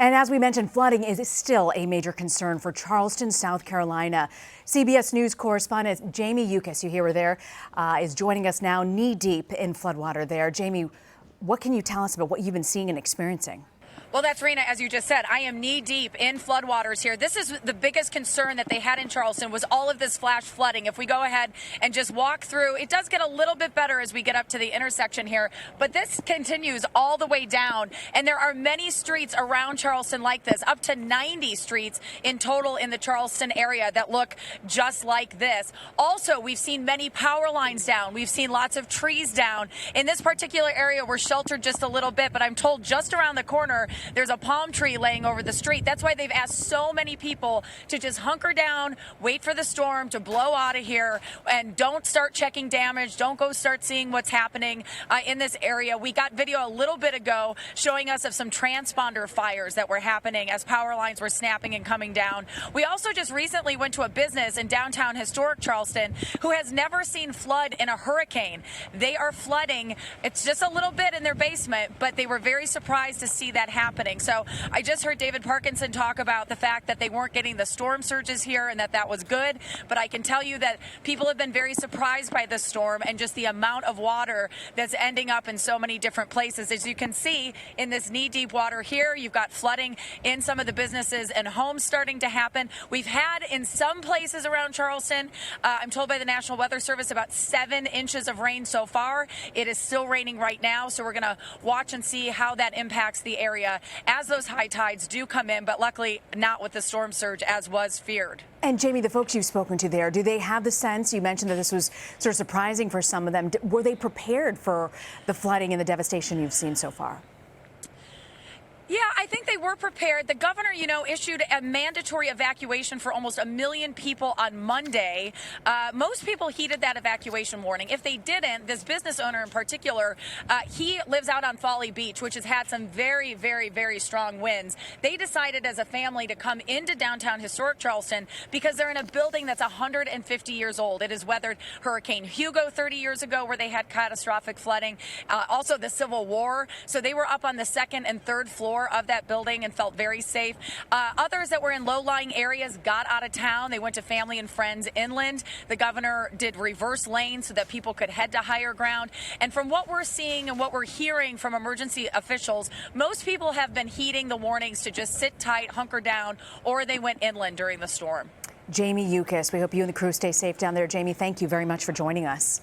And as we mentioned, flooding is still a major concern for Charleston, South Carolina. CBS News correspondent Jamie Yuccas, you hear her there, is joining us now knee deep in floodwater there. Jamie, what can you tell us about what you've been seeing and experiencing? Well, that's Rena, as you just said. I am knee deep in floodwaters here. This is the biggest concern that they had in Charleston was all of this flash flooding. If we go ahead and just walk through, it does get a little bit better as we get up to the intersection here, but this continues all the way down. And there are many streets around Charleston like this, up to 90 streets in total in the Charleston area that look just like this. Also, we've seen many power lines down. We've seen lots of trees down. In this particular area, we're sheltered just a little bit, but I'm told just around the corner, there's a palm tree laying over the street. That's why they've asked so many people to just hunker down, wait for the storm to blow out of here, and don't start checking damage. Don't go start seeing what's happening in this area. We got video a little bit ago showing us of some transponder fires that were happening as power lines were snapping and coming down. We also just recently went to a business in downtown historic Charleston who has never seen flood in a hurricane. They are flooding. It's just a little bit in their basement, but they were very surprised to see that happening. So I just heard David Parkinson talk about the fact that they weren't getting the storm surges here and that was good. But I can tell you that people have been very surprised by this storm and just the amount of water that's ending up in so many different places. As you can see in this knee-deep water here, you've got flooding in some of the businesses and homes starting to happen. We've had in some places around Charleston, I'm told by the National Weather Service, about 7 inches of rain so far. It is still raining right now, so we're going to watch and see how that impacts the area as those high tides do come in, but luckily not with the storm surge as was feared. And Jamie, the folks you've spoken to there, do they have the sense, you mentioned that this was sort of surprising for some of them, were they prepared for the flooding and the devastation you've seen so far? Yeah, I think they were prepared. The governor, issued a mandatory evacuation for almost 1 million people on Monday. Most people heeded that evacuation warning. If they didn't, this business owner in particular, he lives out on Folly Beach, which has had some very, very, very strong winds. They decided as a family to come into downtown historic Charleston because they're in a building that's 150 years old. It has weathered Hurricane Hugo 30 years ago where they had catastrophic flooding, also the Civil War. So they were up on the 2nd and 3rd floor of that building and felt very safe. Others that were in low-lying areas got out of town. They went to family and friends inland. The governor did reverse lanes so that people could head to higher ground. And from what we're seeing and what we're hearing from emergency officials, most people have been heeding the warnings to just sit tight, hunker down, or they went inland during the storm. Jamie Yuccas, we hope you and the crew stay safe down there. Jamie, thank you very much for joining us.